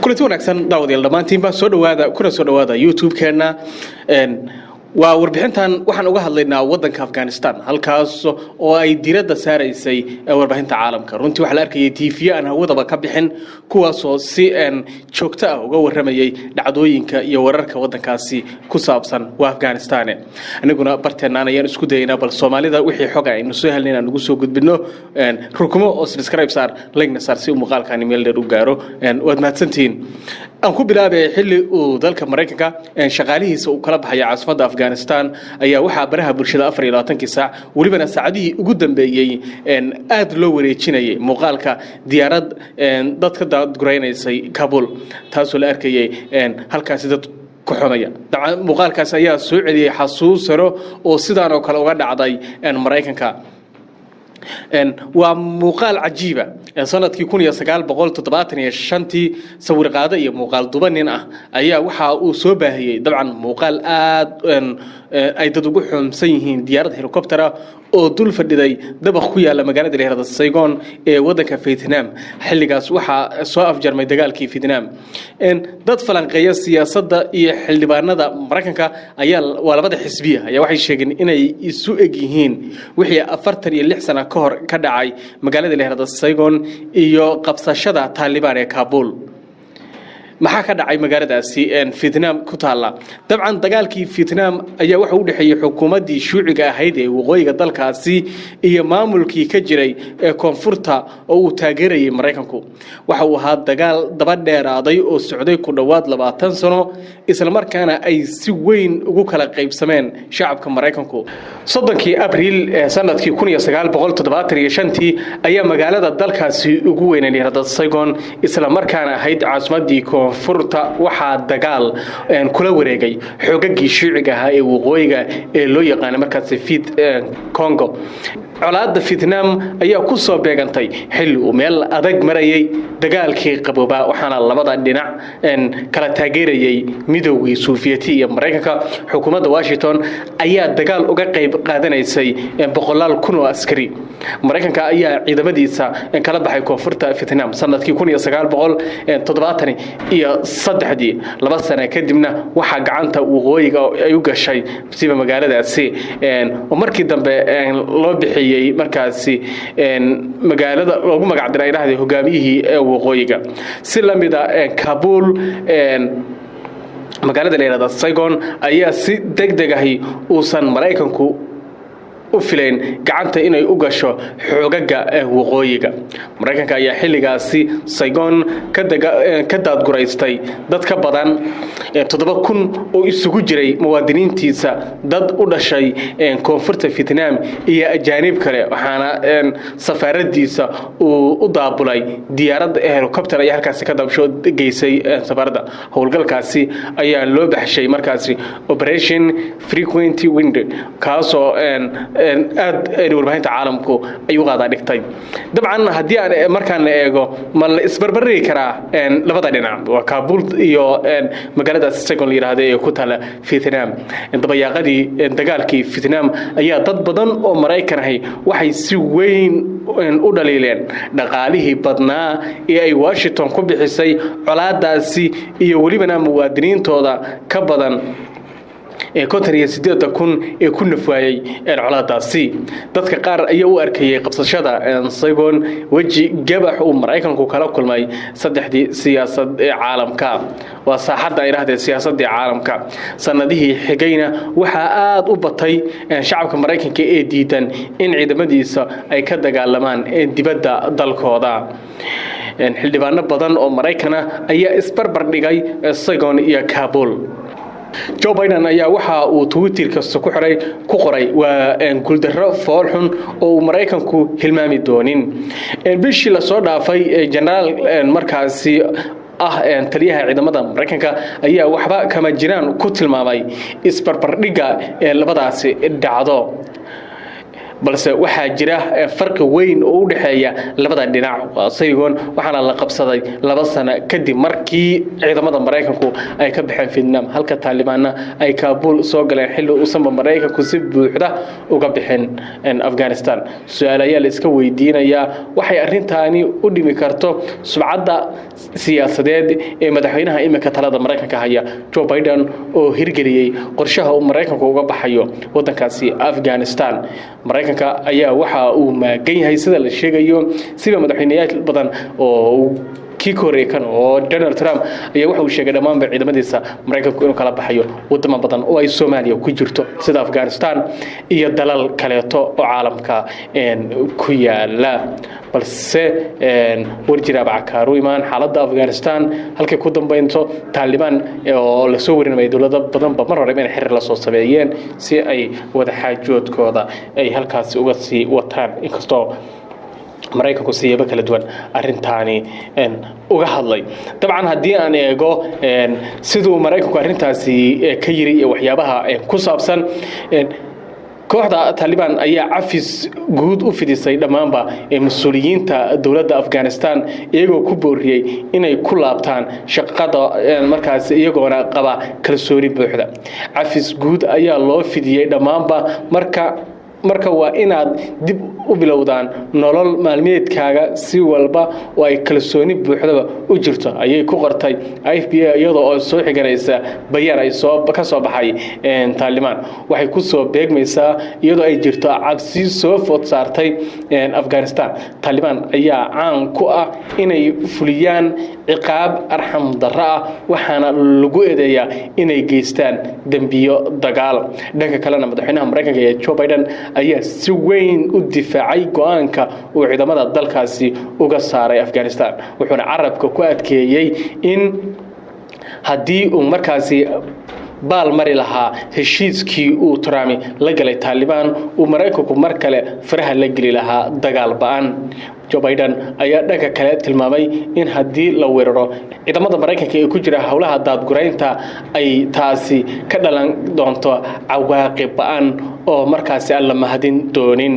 kulanti wanaagsan daawadayaal dhamaantiin baa soo dhawaada YouTube-keena waa warbixintan waxaan uga hadlaynaa wadanka Afghanistan halkaas oo ay diiradda saaraysay warbaahinta caalamka runtii waxa la arkayay TV aan hawadaba ka bixin kuwaas oo si joogto ah uga waramayay dhacdooyinka iyo wararka wadankaasi ku saabsan Afghanistan aniguna barteena ayaan isku dayaynaa bal Soomaalida wixii xog ah inuu soo helnayna nagu soo gudbino rukumo oo subscribe saar like saar si muuqaalkan meel dheer u gaaro waad mahadsantiin aan ku bilaabay xilli uu dalka Mareykanka shaqaalihiisa uu kala baxay caasimada Afghanistan ayaa waxa baraha bulshada 24 saac walibana saacadii ugu dambeeyay aad loo wareejinayay muuqaalka diyaarad dadka daadgureynayay Kabul taasoo la arkayay halkaas dad ku xumaya muuqaalkaas ayaa soo celiyay xasuus saro oo sidaan oo kale uga dhacday Mareykanka waa muuqaal cajiiba sanadkii 1975 sawir qaado iyo muuqaal dubanin ah ayaa waxa uu soo baahiyay dabcan muuqaal aad ay dad ugu xumsan yihiin diyaarad helicopter oo dul fadhiday dabaq ku yaala magaalada Lehrada Saigon ee wadanka Vietnam xilligaas waxa soo afjarmay dagaalkii Vietnam dad falanqeeya siyaasadda iyo xildhibaanada Mareykanka ayaa labada xisbiya ayaa waxay sheegeen inay isu eg yihiin wixii 46 sano ka hor ka dhacay magaalada Lehrada Saigon iyo qabsashada Taliban ee Kabul maxaa ka dhacay magaaladaasi Vietnam ku taala dabcan dagaalkii Vietnam ayaa waxa u dhaxeeyay xukuumadii shuuciga ahayd ee waqooyiga dalkaasi iyo maamulkii ka jiray ee koonfurta oo uu taageerayay Mareykanku waxa uu ahaa dagaal daba dheeraaday oo socday ku dhawaad 20 sano isla markaana ay si weyn ugu kala qaybsameen shacabka Mareykanku 3 Abriil sanadkii 1975 ayaa magaalada dalkaasi ugu weynay Lehrada Saigon isla markaana ahayd caasimadii furta waxa dagaal kula wareegay xoogagii shuuciga ahaa ee waqooyiga ee loo yaqaan markaas Congo colaadda Vietnam ayaa ku soo beegantay xilli uu meel adag marayay dagaalkii qabooba waxaana labada dhinac kala taageerayay midowgii Sovieti iyo Mareykanka xukuumadda Washington ayaa dagaal uga qayb qaadanaysay boqolaal kun oo askari Mareykanka ayaa ciidamadiisa kala baxay koonfurta Vietnam sanadkii 1973 iyo 3 sano kadibna waxa gacanta waqooyiga ay u gashay sida magaaladaasi oo markii dambe loo bixiyay markaasi magaalada loogu magac diray ilaahday hogaamiyihii waqooyiga si lamida Kabul magaalada Lehrada Saigon ayaa si degdeg ah uusan Mareykanku u fileen gacanta inay u gasho xoogaga waqooyiga Mareykanka ayaa xilligaasi Saigon ka daadgureystay dad ka badan 7,000 oo isugu jiray muwaadiniintiisa dad u dhashay koonfurta Vietnam iyo ajaanib kale waxaana safaaradiisa u daabulay diyaarad helicopter ay halkaas ka dabsho geysay safarada howlgalkaasi ayaa loo baxshay markaasi Operation Frequent Wind kaasoo aad warbaahinta caalamku ay u qaada dhigtay dabcan hadii aan markaan eego ma la isbarbardhigi karaa labada dhinac waa Kabul iyo magaalada Saigon yiraahdo ee ku taala Vietnam dabayaaqadii dagaalkii Vietnam ayaa dad badan oo Mareykan ah waxay si weyn u dhaliileen dhaqaalihii badnaa ee ay Washington ku bixisay colaadaasi iyo walibana muwaadiniintooda ka badan كونتريا سيدة كون يكون فاي العلاقاتي dadka qaar ayaa u arkayay qabsashada Saigon waji gabax oo Mareykanku kala kulmay saddexdii siyaasad ee caalamka waa saaxadda ay raahday siyaasadda caalamka sanadihii xigayna waxa aad u batay shacabka Mareykanka ee diidan in ciidamadiisa ay ka dagaalamaan dibadda dalkooda xildhibaano badan oo Mareykan ayaa isbarbar dhigay Saigon iyo Kabul Joe Biden ayaa waxa uu Twitter-ka ku qoray waa guuldarro foolxun oo Mareykanku hilmaami doonin bishii la soo dhaafay General markaasi taliyaha ciidamada Mareykanka ayaa waxba kama jiraan ku tilmaamay isbarbardhigga labadaasi dhacdo balse waxaa jira farqi weyn oo u dhaxeeya labada dhinac saygoon waxaana la qabsaday 2 sano kadib markii ciidamada Mareykanku ay ka baxeen Vietnam halka Taliban ay Kabul soo galeen xilli uu sanba Mareykanku si buuxda uga bixin Afghanistan su'aalayaal iska weydiinaya waxay arrintaani u dhimi karto subcadda siyaasadeed ee madaxweynaha imika talada Mareykanka haya Joe Biden oo hirgeliyay qorshaha uu Mareykanku uga baxayo wadankaasi Afghanistan Mareykanka ayaa waxa uu maagan yahay sida la sheegayo sida madaxweynayaal badan oo kii koreekan oo Donald Trump ayaa waxa uu sheegay dhammaan ciidamadiisa Mareykanku inuu kala baxayo wadamo badan oo ay Soomaaliya ku jirto sida Afghanistan iyo dalal kaleeto oo caalamka ku yaala balse warjiraab cakaaru imaan xaaladda Afghanistan halkay ku dambeynto Taliban oo la soo warinayay dawladda badan ba mar hore in xiriir la soo sameeyeen si ay wada xaajoodkooda ay halkaas uga sii wataan inkastoo Mareykanku siyaabo kala duwan arrintaani uga hadlay dabcan hadii aan eego sidoo Mareykanku arrintaasi ka yiri waxyaabaha ku saabsan kooxda Taliban ayaa cafis guud u fidisay dhamaanba mas'uuliyiinta dawladda Afghanistan iyagoo ku booriyay inay ku laabtaan shaqada markaas iyagoona qaba kalsooni buuxda cafis guud ayaa loo fidiyay dhamaanba marka waa inaad dib u bilowdaan nolol maalmeedkaaga si walba oo ay kalsooni buuxda u jirto ayay ku qortay FBI iyadoo oo soo xiganaysa bayaan ay ka soo baxay Taliban waxay ku soo beegmaysaa iyadoo ay jirto cabsi soo food saartay Afghanistan Taliban ayaa caan ku ah inay fuliyaan ciqaab arxam darro ah waxaana lagu eedeeyaa inay geystaan dambiyo dagaal dhanka kalena madaxweynaha Mareykanka ee Joe Biden ayaa si weyn u difaacay go'aanka uu ciidamada dalkaasi uga saaray Afghanistan wuxuuna carabka ku adkeeyay in hadii uu markaasi baal mari lahaa heshiiskii uu Trump la galay Taliban uu Mareykanku mar kale faraha la gali lahaa dagaal ba'an Joe Biden ayaa dhanka kale tilmaamay in hadii la weeraro ciidamada Mareykanka ee ku jira hawlaha daadgureynta ay taasi ka dhalan doonto cawaaqib ba'an oo markaasi aan la mahadin doonin